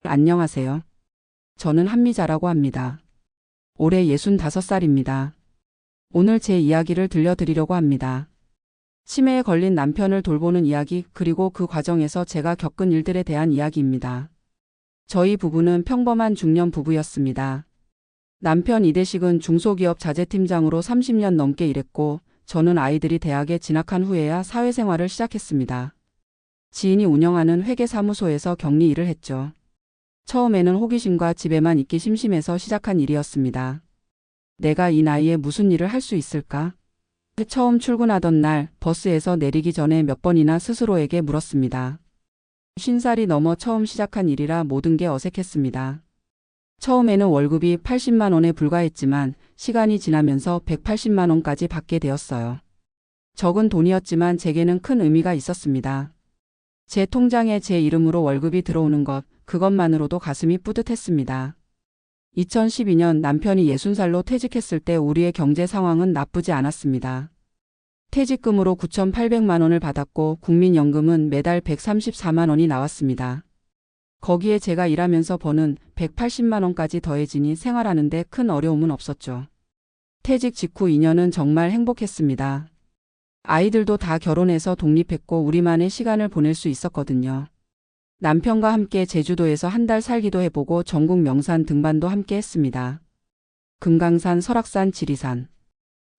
안녕하세요. 저는 한미자라고 합니다. 올해 65살입니다. 오늘 제 이야기를 들려드리려고 합니다. 치매에 걸린 남편을 돌보는 이야기, 그리고 그 과정에서 제가 겪은 일들에 대한 이야기입니다. 저희 부부는 평범한 중년 부부였습니다. 남편 이대식은 중소기업 자재팀장으로 30년 넘게 일했고, 저는 아이들이 대학에 진학한 후에야 사회생활을 시작했습니다. 지인이 운영하는 회계사무소에서 격리 일을 했죠. 처음에는 호기심과 집에만 있기 심심해서 시작한 일이었습니다. 내가 이 나이에 무슨 일을 할 수 있을까? 처음 출근하던 날 버스에서 내리기 전에 몇 번이나 스스로에게 물었습니다. 50살이 넘어 처음 시작한 일이라 모든 게 어색했습니다. 처음에는 월급이 80만 원에 불과했지만 시간이 지나면서 180만 원까지 받게 되었어요. 적은 돈이었지만 제게는 큰 의미가 있었습니다. 제 통장에 제 이름으로 월급이 들어오는 것, 그것만으로도 가슴이 뿌듯했습니다. 2012년 남편이 60살로 퇴직했을 때 우리의 경제 상황은 나쁘지 않았습니다. 퇴직금으로 9,800만 원을 받았고 국민연금은 매달 134만 원이 나왔습니다. 거기에 제가 일하면서 버는 180만 원까지 더해지니 생활하는 데 큰 어려움은 없었죠. 퇴직 직후 2년은 정말 행복했습니다. 아이들도 다 결혼해서 독립했고 우리만의 시간을 보낼 수 있었거든요. 남편과 함께 제주도에서 한 달 살기도 해보고 전국 명산 등반도 함께 했습니다. 금강산, 설악산, 지리산.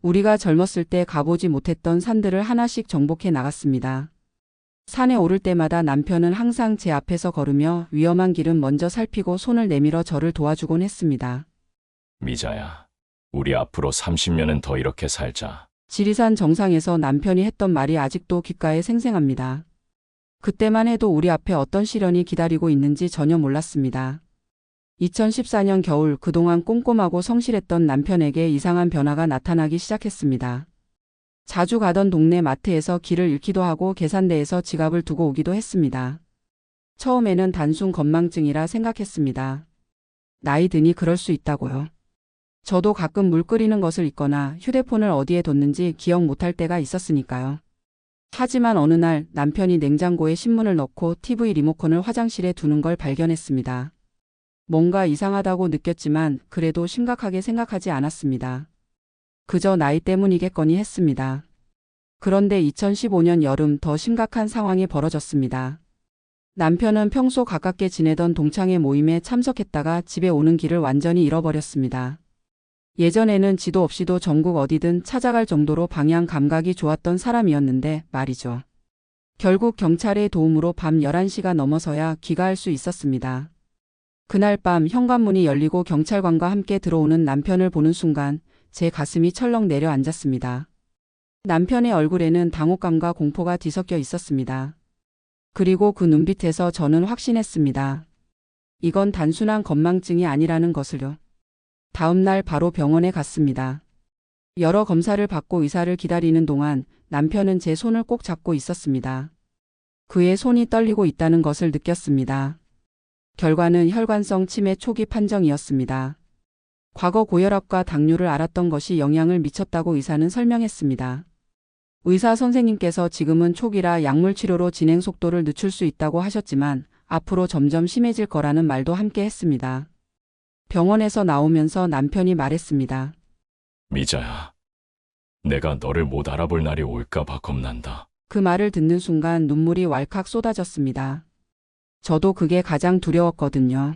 우리가 젊었을 때 가보지 못했던 산들을 하나씩 정복해 나갔습니다. 산에 오를 때마다 남편은 항상 제 앞에서 걸으며 위험한 길은 먼저 살피고 손을 내밀어 저를 도와주곤 했습니다. 미자야, 우리 앞으로 30년은 더 이렇게 살자. 지리산 정상에서 남편이 했던 말이 아직도 귓가에 생생합니다. 그때만 해도 우리 앞에 어떤 시련이 기다리고 있는지 전혀 몰랐습니다. 2014년 겨울, 그동안 꼼꼼하고 성실했던 남편에게 이상한 변화가 나타나기 시작했습니다. 자주 가던 동네 마트에서 길을 잃기도 하고 계산대에서 지갑을 두고 오기도 했습니다. 처음에는 단순 건망증이라 생각했습니다. 나이 드니 그럴 수 있다고요. 저도 가끔 물 끓이는 것을 잊거나 휴대폰을 어디에 뒀는지 기억 못할 때가 있었으니까요. 하지만 어느 날 남편이 냉장고에 신문을 넣고 TV 리모컨을 화장실에 두는 걸 발견했습니다. 뭔가 이상하다고 느꼈지만 그래도 심각하게 생각하지 않았습니다. 그저 나이 때문이겠거니 했습니다. 그런데 2015년 여름 더 심각한 상황이 벌어졌습니다. 남편은 평소 가깝게 지내던 동창회 모임에 참석했다가 집에 오는 길을 완전히 잃어버렸습니다. 예전에는 지도 없이도 전국 어디든 찾아갈 정도로 방향 감각이 좋았던 사람이었는데 말이죠. 결국 경찰의 도움으로 밤 11시가 넘어서야 귀가할 수 있었습니다. 그날 밤 현관문이 열리고 경찰관과 함께 들어오는 남편을 보는 순간 제 가슴이 철렁 내려앉았습니다. 남편의 얼굴에는 당혹감과 공포가 뒤섞여 있었습니다. 그리고 그 눈빛에서 저는 확신했습니다. 이건 단순한 건망증이 아니라는 것을요. 다음 날 바로 병원에 갔습니다. 여러 검사를 받고 의사를 기다리는 동안 남편은 제 손을 꼭 잡고 있었습니다. 그의 손이 떨리고 있다는 것을 느꼈습니다. 결과는 혈관성 치매 초기 판정이었습니다. 과거 고혈압과 당뇨를 앓았던 것이 영향을 미쳤다고 의사는 설명했습니다. 의사 선생님께서 지금은 초기라 약물 치료로 진행 속도를 늦출 수 있다고 하셨지만 앞으로 점점 심해질 거라는 말도 함께 했습니다. 병원에서 나오면서 남편이 말했습니다. 미자야, 내가 너를 못 알아볼 날이 올까 봐 겁난다. 그 말을 듣는 순간 눈물이 왈칵 쏟아졌습니다. 저도 그게 가장 두려웠거든요.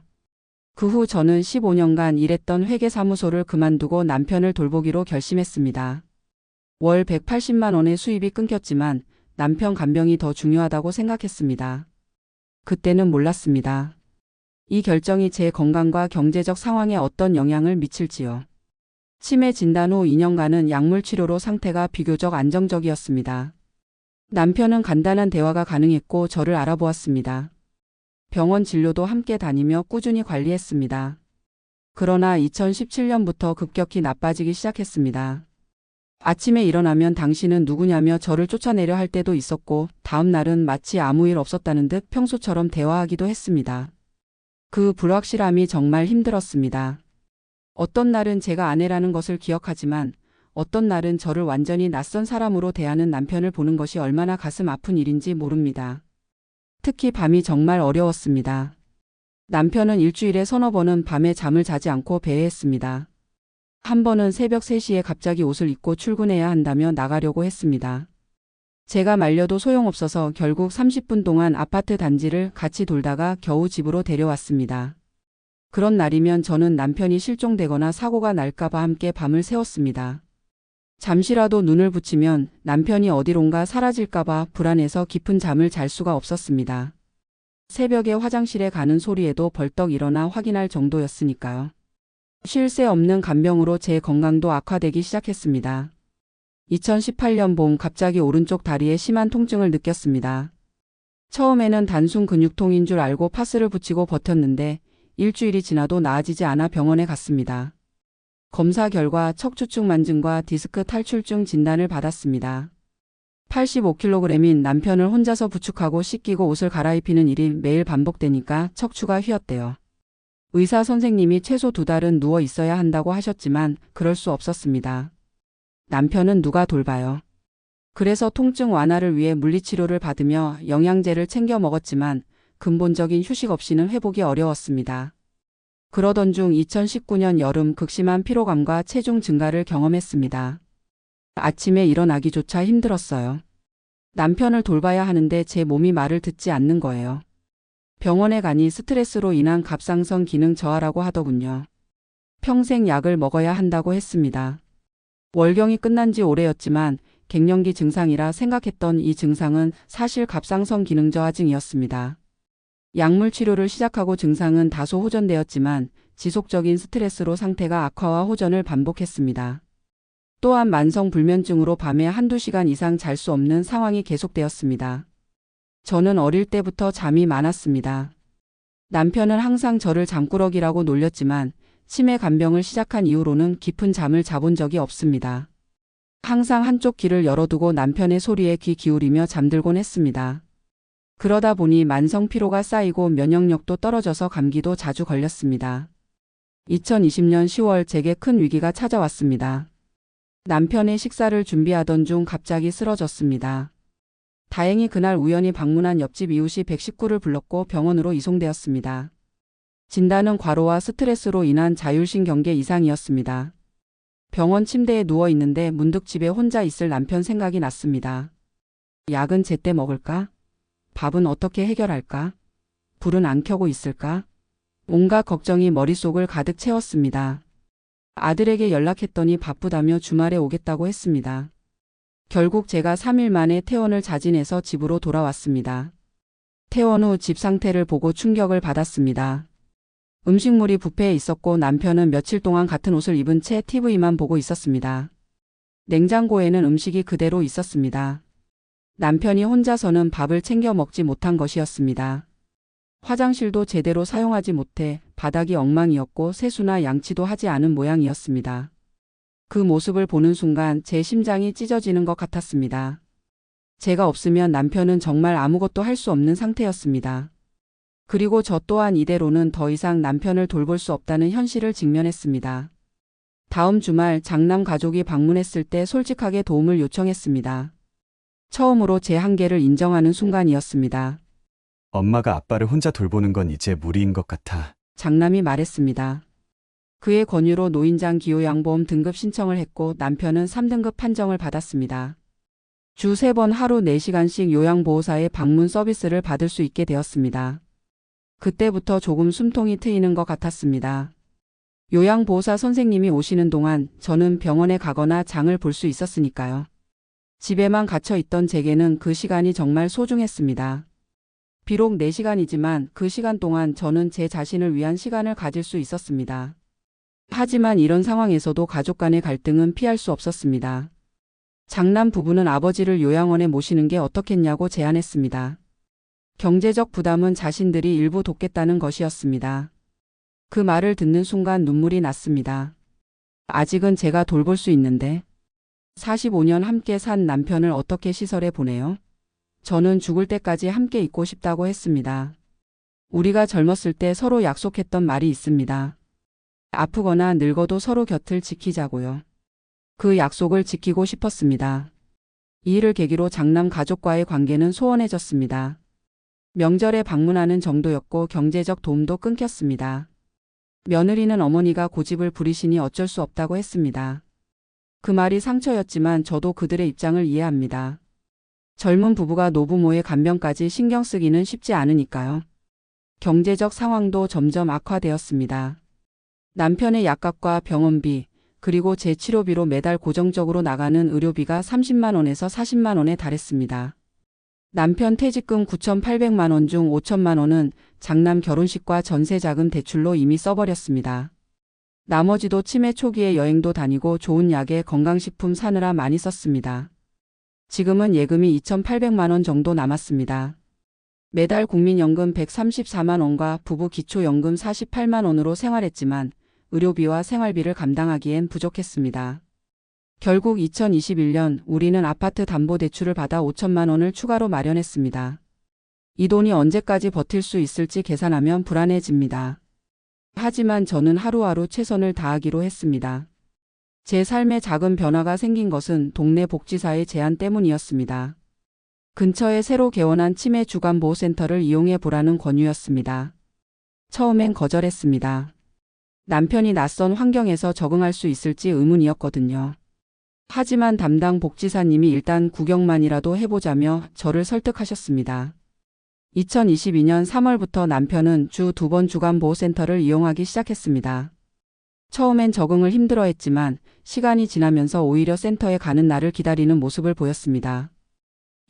그 후 저는 15년간 일했던 회계사무소를 그만두고 남편을 돌보기로 결심했습니다. 월 180만 원의 수입이 끊겼지만 남편 간병이 더 중요하다고 생각했습니다. 그때는 몰랐습니다. 이 결정이 제 건강과 경제적 상황에 어떤 영향을 미칠지요. 치매 진단 후 2년간은 약물 치료로 상태가 비교적 안정적이었습니다. 남편은 간단한 대화가 가능했고 저를 알아보았습니다. 병원 진료도 함께 다니며 꾸준히 관리했습니다. 그러나 2017년부터 급격히 나빠지기 시작했습니다. 아침에 일어나면 당신은 누구냐며 저를 쫓아내려 할 때도 있었고 다음 날은 마치 아무 일 없었다는 듯 평소처럼 대화하기도 했습니다. 그 불확실함이 정말 힘들었습니다. 어떤 날은 제가 아내라는 것을 기억하지만 어떤 날은 저를 완전히 낯선 사람으로 대하는 남편을 보는 것이 얼마나 가슴 아픈 일인지 모릅니다. 특히 밤이 정말 어려웠습니다. 남편은 일주일에 서너 번은 밤에 잠을 자지 않고 배회했습니다. 한 번은 새벽 3시에 갑자기 옷을 입고 출근해야 한다며 나가려고 했습니다. 제가 말려도 소용없어서 결국 30분 동안 아파트 단지를 같이 돌다가 겨우 집으로 데려왔습니다. 그런 날이면 저는 남편이 실종되거나 사고가 날까봐 함께 밤을 새웠습니다. 잠시라도 눈을 붙이면 남편이 어디론가 사라질까봐 불안해서 깊은 잠을 잘 수가 없었습니다. 새벽에 화장실에 가는 소리에도 벌떡 일어나 확인할 정도였으니까요. 쉴 새 없는 간병으로 제 건강도 악화되기 시작했습니다. 2018년 봄 갑자기 오른쪽 다리에 심한 통증을 느꼈습니다. 처음에는 단순 근육통인 줄 알고 파스를 붙이고 버텼는데 일주일이 지나도 나아지지 않아 병원에 갔습니다. 검사 결과 척추축 만증과 디스크 탈출증 진단을 받았습니다. 85kg인 남편을 혼자서 부축하고 씻기고 옷을 갈아입히는 일이 매일 반복되니까 척추가 휘었대요. 의사 선생님이 최소 2달은 누워 있어야 한다고 하셨지만 그럴 수 없었습니다. 남편은 누가 돌봐요. 그래서 통증 완화를 위해 물리치료를 받으며 영양제를 챙겨 먹었지만 근본적인 휴식 없이는 회복이 어려웠습니다. 그러던 중 2019년 여름 극심한 피로감과 체중 증가를 경험했습니다. 아침에 일어나기조차 힘들었어요. 남편을 돌봐야 하는데 제 몸이 말을 듣지 않는 거예요. 병원에 가니 스트레스로 인한 갑상선 기능 저하라고 하더군요. 평생 약을 먹어야 한다고 했습니다. 월경이 끝난 지 오래였지만 갱년기 증상이라 생각했던 이 증상은 사실 갑상선 기능 저하증이었습니다. 약물 치료를 시작하고 증상은 다소 호전되었지만 지속적인 스트레스로 상태가 악화와 호전을 반복했습니다. 또한 만성 불면증으로 밤에 한두 시간 이상 잘 수 없는 상황이 계속되었습니다. 저는 어릴 때부터 잠이 많았습니다. 남편은 항상 저를 잠꾸러기라고 놀렸지만 치매 간병을 시작한 이후로는 깊은 잠을 자본 적이 없습니다. 항상 한쪽 귀를 열어두고 남편의 소리에 귀 기울이며 잠들곤 했습니다. 그러다 보니 만성 피로가 쌓이고 면역력도 떨어져서 감기도 자주 걸렸습니다. 2020년 10월 제게 큰 위기가 찾아왔습니다. 남편의 식사를 준비하던 중 갑자기 쓰러졌습니다. 다행히 그날 우연히 방문한 옆집 이웃이 119를 불렀고 병원으로 이송되었습니다. 진단은 과로와 스트레스로 인한 자율신경계 이상이었습니다. 병원 침대에 누워 있는데 문득 집에 혼자 있을 남편 생각이 났습니다. 약은 제때 먹을까? 밥은 어떻게 해결할까? 불은 안 켜고 있을까? 온갖 걱정이 머릿속을 가득 채웠습니다. 아들에게 연락했더니 바쁘다며 주말에 오겠다고 했습니다. 결국 제가 3일 만에 퇴원을 자진해서 집으로 돌아왔습니다. 퇴원 후 집 상태를 보고 충격을 받았습니다. 음식물이 부패해 있었고 남편은 며칠 동안 같은 옷을 입은 채 TV만 보고 있었습니다. 냉장고에는 음식이 그대로 있었습니다. 남편이 혼자서는 밥을 챙겨 먹지 못한 것이었습니다. 화장실도 제대로 사용하지 못해 바닥이 엉망이었고 세수나 양치도 하지 않은 모양이었습니다. 그 모습을 보는 순간 제 심장이 찢어지는 것 같았습니다. 제가 없으면 남편은 정말 아무것도 할 수 없는 상태였습니다. 그리고 저 또한 이대로는 더 이상 남편을 돌볼 수 없다는 현실을 직면했습니다. 다음 주말 장남 가족이 방문했을 때 솔직하게 도움을 요청했습니다. 처음으로 제 한계를 인정하는 순간이었습니다. 엄마가 아빠를 혼자 돌보는 건 이제 무리인 것 같아. 장남이 말했습니다. 그의 권유로 노인장 기요양보험 등급 신청을 했고 남편은 3등급 판정을 받았습니다. 주 3번 하루 4시간씩 요양보호사의 방문 서비스를 받을 수 있게 되었습니다. 그때부터 조금 숨통이 트이는 것 같았습니다. 요양보호사 선생님이 오시는 동안 저는 병원에 가거나 장을 볼 수 있었으니까요. 집에만 갇혀 있던 제게는 그 시간이 정말 소중했습니다. 비록 4시간이지만 그 시간 동안 저는 제 자신을 위한 시간을 가질 수 있었습니다. 하지만 이런 상황에서도 가족 간의 갈등은 피할 수 없었습니다. 장남 부부는 아버지를 요양원에 모시는 게 어떻겠냐고 제안했습니다. 경제적 부담은 자신들이 일부 돕겠다는 것이었습니다. 그 말을 듣는 순간 눈물이 났습니다. 아직은 제가 돌볼 수 있는데 45년 함께 산 남편을 어떻게 시설에 보내요? 저는 죽을 때까지 함께 있고 싶다고 했습니다. 우리가 젊었을 때 서로 약속했던 말이 있습니다. 아프거나 늙어도 서로 곁을 지키자고요. 그 약속을 지키고 싶었습니다. 이 일을 계기로 장남 가족과의 관계는 소원해졌습니다. 명절에 방문하는 정도였고 경제적 도움도 끊겼습니다. 며느리는 어머니가 고집을 부리시니 어쩔 수 없다고 했습니다. 그 말이 상처였지만 저도 그들의 입장을 이해합니다. 젊은 부부가 노부모의 간병까지 신경 쓰기는 쉽지 않으니까요. 경제적 상황도 점점 악화되었습니다. 남편의 약값과 병원비, 그리고 제 치료비로 매달 고정적으로 나가는 의료비가 30만 원에서 40만 원에 달했습니다. 남편 퇴직금 9,800만 원 중 5천만 원은 장남 결혼식과 전세자금 대출로 이미 써버렸습니다. 나머지도 치매 초기에 여행도 다니고 좋은 약에 건강식품 사느라 많이 썼습니다. 지금은 예금이 2,800만 원 정도 남았습니다. 매달 국민연금 134만 원과 부부 기초연금 48만 원으로 생활했지만 의료비와 생활비를 감당하기엔 부족했습니다. 결국 2021년 우리는 아파트 담보대출을 받아 5천만 원을 추가로 마련했습니다. 이 돈이 언제까지 버틸 수 있을지 계산하면 불안해집니다. 하지만 저는 하루하루 최선을 다하기로 했습니다. 제 삶에 작은 변화가 생긴 것은 동네 복지사의 제안 때문이었습니다. 근처에 새로 개원한 치매 주간보호센터를 이용해 보라는 권유였습니다. 처음엔 거절했습니다. 남편이 낯선 환경에서 적응할 수 있을지 의문이었거든요. 하지만 담당 복지사님이 일단 구경만이라도 해보자며 저를 설득하셨습니다. 2022년 3월부터 남편은 주 2번 주간보호센터를 이용하기 시작했습니다. 처음엔 적응을 힘들어했지만 시간이 지나면서 오히려 센터에 가는 날을 기다리는 모습을 보였습니다.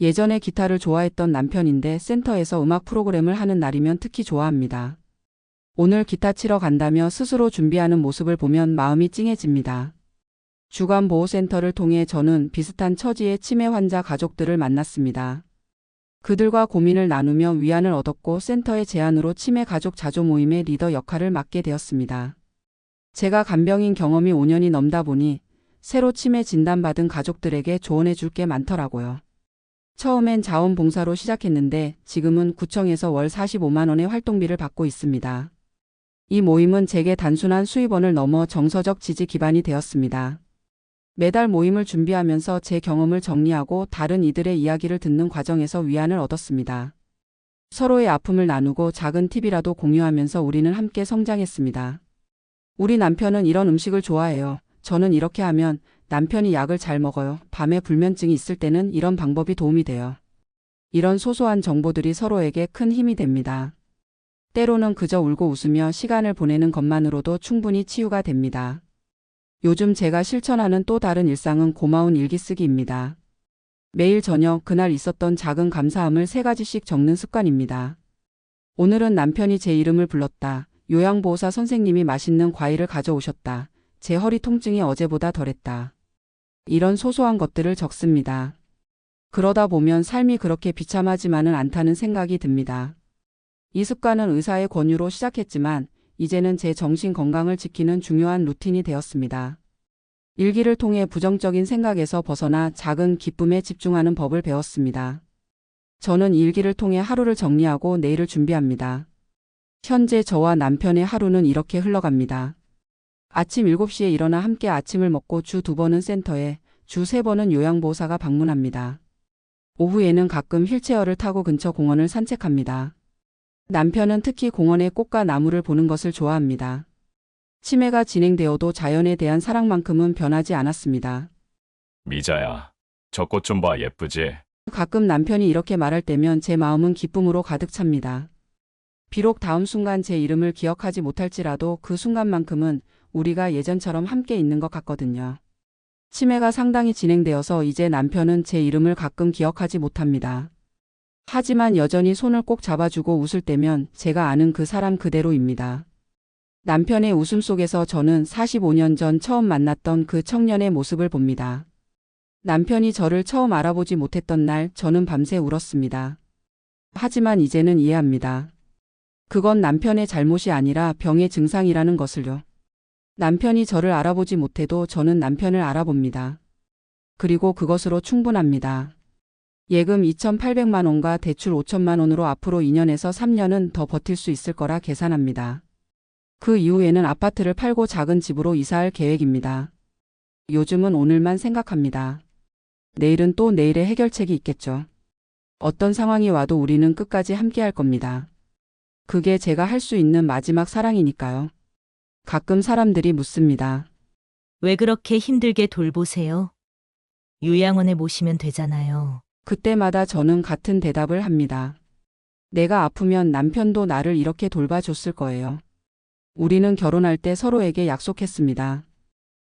예전에 기타를 좋아했던 남편인데 센터에서 음악 프로그램을 하는 날이면 특히 좋아합니다. 오늘 기타 치러 간다며 스스로 준비하는 모습을 보면 마음이 찡해집니다. 주간보호센터를 통해 저는 비슷한 처지의 치매 환자 가족들을 만났습니다. 그들과 고민을 나누며 위안을 얻었고 센터의 제안으로 치매 가족 자조 모임의 리더 역할을 맡게 되었습니다. 제가 간병인 경험이 5년이 넘다 보니 새로 치매 진단받은 가족들에게 조언해 줄 게 많더라고요. 처음엔 자원봉사로 시작했는데 지금은 구청에서 월 45만 원의 활동비를 받고 있습니다. 이 모임은 제게 단순한 수입원을 넘어 정서적 지지 기반이 되었습니다. 매달 모임을 준비하면서 제 경험을 정리하고 다른 이들의 이야기를 듣는 과정에서 위안을 얻었습니다. 서로의 아픔을 나누고 작은 팁이라도 공유하면서 우리는 함께 성장했습니다. 우리 남편은 이런 음식을 좋아해요. 저는 이렇게 하면 남편이 약을 잘 먹어요. 밤에 불면증이 있을 때는 이런 방법이 도움이 돼요. 이런 소소한 정보들이 서로에게 큰 힘이 됩니다. 때로는 그저 울고 웃으며 시간을 보내는 것만으로도 충분히 치유가 됩니다. 요즘 제가 실천하는 또 다른 일상은 고마운 일기쓰기입니다. 매일 저녁 그날 있었던 작은 감사함을 3가지씩 적는 습관입니다. 오늘은 남편이 제 이름을 불렀다. 요양보호사 선생님이 맛있는 과일을 가져오셨다. 제 허리 통증이 어제보다 덜했다. 이런 소소한 것들을 적습니다. 그러다 보면 삶이 그렇게 비참하지만은 않다는 생각이 듭니다. 이 습관은 의사의 권유로 시작했지만 이제는 제 정신 건강을 지키는 중요한 루틴이 되었습니다. 일기를 통해 부정적인 생각에서 벗어나 작은 기쁨에 집중하는 법을 배웠습니다. 저는 일기를 통해 하루를 정리하고 내일을 준비합니다. 현재 저와 남편의 하루는 이렇게 흘러갑니다. 아침 7시에 일어나 함께 아침을 먹고 주 2번은 센터에, 주 3번은 요양보호사가 방문합니다. 오후에는 가끔 휠체어를 타고 근처 공원을 산책합니다. 남편은 특히 공원의 꽃과 나무를 보는 것을 좋아합니다. 치매가 진행되어도 자연에 대한 사랑만큼은 변하지 않았습니다. 미자야, 저 꽃 좀 봐, 예쁘지? 가끔 남편이 이렇게 말할 때면 제 마음은 기쁨으로 가득 찹니다. 비록 다음 순간 제 이름을 기억하지 못할지라도 그 순간만큼은 우리가 예전처럼 함께 있는 것 같거든요. 치매가 상당히 진행되어서 이제 남편은 제 이름을 가끔 기억하지 못합니다. 하지만 여전히 손을 꼭 잡아주고 웃을 때면 제가 아는 그 사람 그대로입니다. 남편의 웃음 속에서 저는 45년 전 처음 만났던 그 청년의 모습을 봅니다. 남편이 저를 처음 알아보지 못했던 날 저는 밤새 울었습니다. 하지만 이제는 이해합니다. 그건 남편의 잘못이 아니라 병의 증상이라는 것을요. 남편이 저를 알아보지 못해도 저는 남편을 알아봅니다. 그리고 그것으로 충분합니다. 예금 2,800만 원과 대출 5천만 원으로 앞으로 2년에서 3년은 더 버틸 수 있을 거라 계산합니다. 그 이후에는 아파트를 팔고 작은 집으로 이사할 계획입니다. 요즘은 오늘만 생각합니다. 내일은 또 내일의 해결책이 있겠죠. 어떤 상황이 와도 우리는 끝까지 함께 할 겁니다. 그게 제가 할 수 있는 마지막 사랑이니까요. 가끔 사람들이 묻습니다. 왜 그렇게 힘들게 돌보세요? 요양원에 모시면 되잖아요. 그때마다 저는 같은 대답을 합니다. 내가 아프면 남편도 나를 이렇게 돌봐줬을 거예요. 우리는 결혼할 때 서로에게 약속했습니다.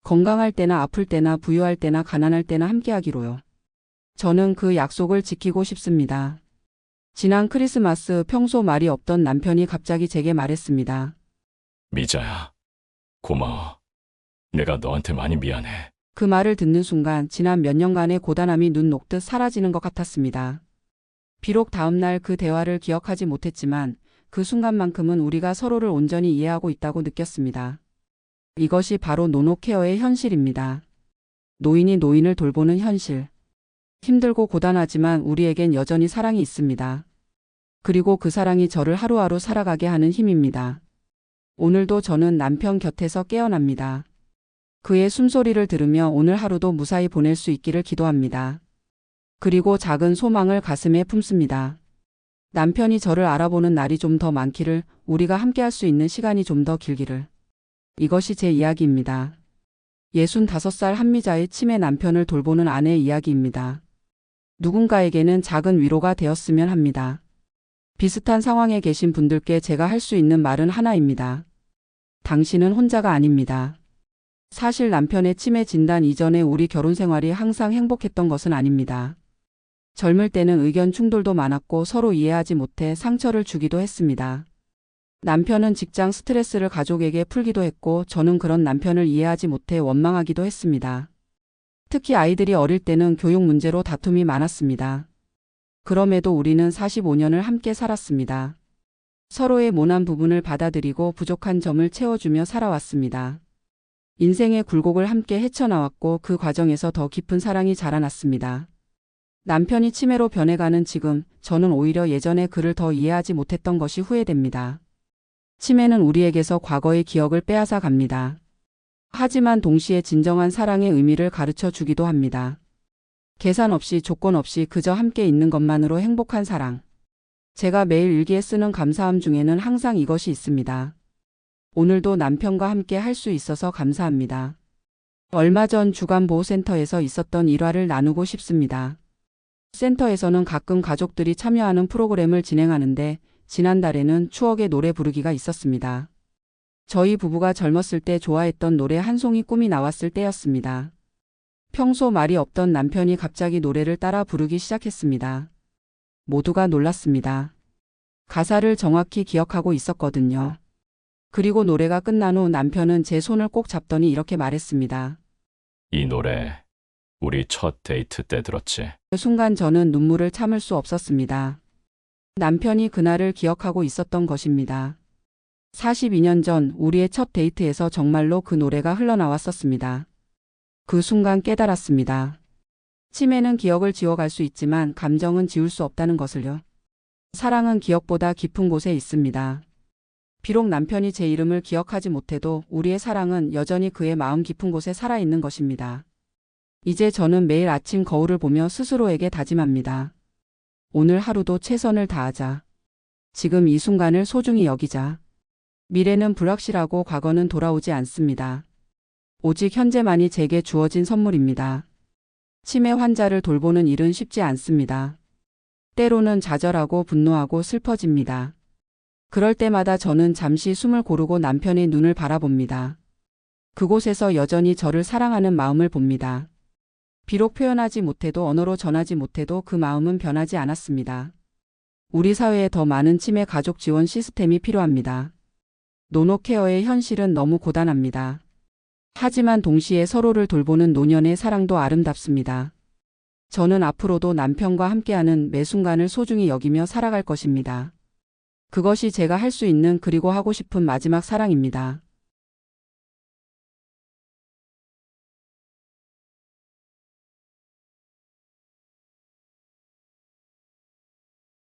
건강할 때나 아플 때나 부유할 때나 가난할 때나 함께하기로요. 저는 그 약속을 지키고 싶습니다. 지난 크리스마스 평소 말이 없던 남편이 갑자기 제게 말했습니다. 미자야, 고마워. 내가 너한테 많이 미안해. 그 말을 듣는 순간 지난 몇 년간의 고단함이 눈 녹듯 사라지는 것 같았습니다. 비록 다음날 그 대화를 기억하지 못했지만 그 순간만큼은 우리가 서로를 온전히 이해하고 있다고 느꼈습니다. 이것이 바로 노노케어의 현실입니다. 노인이 노인을 돌보는 현실. 힘들고 고단하지만 우리에겐 여전히 사랑이 있습니다. 그리고 그 사랑이 저를 하루하루 살아가게 하는 힘입니다. 오늘도 저는 남편 곁에서 깨어납니다. 그의 숨소리를 들으며 오늘 하루도 무사히 보낼 수 있기를 기도합니다. 그리고 작은 소망을 가슴에 품습니다. 남편이 저를 알아보는 날이 좀 더 많기를, 우리가 함께할 수 있는 시간이 좀 더 길기를. 이것이 제 이야기입니다. 65살 한미자의 치매 남편을 돌보는 아내의 이야기입니다. 누군가에게는 작은 위로가 되었으면 합니다. 비슷한 상황에 계신 분들께 제가 할 수 있는 말은 하나입니다. 당신은 혼자가 아닙니다. 사실 남편의 치매 진단 이전에 우리 결혼 생활이 항상 행복했던 것은 아닙니다. 젊을 때는 의견 충돌도 많았고 서로 이해하지 못해 상처를 주기도 했습니다. 남편은 직장 스트레스를 가족에게 풀기도 했고 저는 그런 남편을 이해하지 못해 원망하기도 했습니다. 특히 아이들이 어릴 때는 교육 문제로 다툼이 많았습니다. 그럼에도 우리는 45년을 함께 살았습니다. 서로의 모난 부분을 받아들이고 부족한 점을 채워주며 살아왔습니다. 인생의 굴곡을 함께 헤쳐나왔고 그 과정에서 더 깊은 사랑이 자라났습니다. 남편이 치매로 변해가는 지금 저는 오히려 예전에 그를 더 이해하지 못했던 것이 후회됩니다. 치매는 우리에게서 과거의 기억을 빼앗아 갑니다. 하지만 동시에 진정한 사랑의 의미를 가르쳐 주기도 합니다. 계산 없이 조건 없이 그저 함께 있는 것만으로 행복한 사랑. 제가 매일 일기에 쓰는 감사함 중에는 항상 이것이 있습니다. 오늘도 남편과 함께 할 수 있어서 감사합니다. 얼마 전 주간보호센터에서 있었던 일화를 나누고 싶습니다. 센터에서는 가끔 가족들이 참여하는 프로그램을 진행하는데 지난달에는 추억의 노래 부르기가 있었습니다. 저희 부부가 젊었을 때 좋아했던 노래 한 송이 꿈이 나왔을 때였습니다. 평소 말이 없던 남편이 갑자기 노래를 따라 부르기 시작했습니다. 모두가 놀랐습니다. 가사를 정확히 기억하고 있었거든요. 그리고 노래가 끝난 후 남편은 제 손을 꼭 잡더니 이렇게 말했습니다. 이 노래 우리 첫 데이트 때 들었지? 그 순간 저는 눈물을 참을 수 없었습니다. 남편이 그날을 기억하고 있었던 것입니다. 42년 전 우리의 첫 데이트에서 정말로 그 노래가 흘러나왔었습니다. 그 순간 깨달았습니다. 치매는 기억을 지워갈 수 있지만 감정은 지울 수 없다는 것을요. 사랑은 기억보다 깊은 곳에 있습니다. 비록 남편이 제 이름을 기억하지 못해도 우리의 사랑은 여전히 그의 마음 깊은 곳에 살아있는 것입니다. 이제 저는 매일 아침 거울을 보며 스스로에게 다짐합니다. 오늘 하루도 최선을 다하자. 지금 이 순간을 소중히 여기자. 미래는 불확실하고 과거는 돌아오지 않습니다. 오직 현재만이 제게 주어진 선물입니다. 치매 환자를 돌보는 일은 쉽지 않습니다. 때로는 좌절하고 분노하고 슬퍼집니다. 그럴 때마다 저는 잠시 숨을 고르고 남편의 눈을 바라봅니다. 그곳에서 여전히 저를 사랑하는 마음을 봅니다. 비록 표현하지 못해도 언어로 전하지 못해도 그 마음은 변하지 않았습니다. 우리 사회에 더 많은 치매 가족 지원 시스템이 필요합니다. 노노케어의 현실은 너무 고단합니다. 하지만 동시에 서로를 돌보는 노년의 사랑도 아름답습니다. 저는 앞으로도 남편과 함께하는 매 순간을 소중히 여기며 살아갈 것입니다. 그것이 제가 할 수 있는 그리고 하고 싶은 마지막 사랑입니다.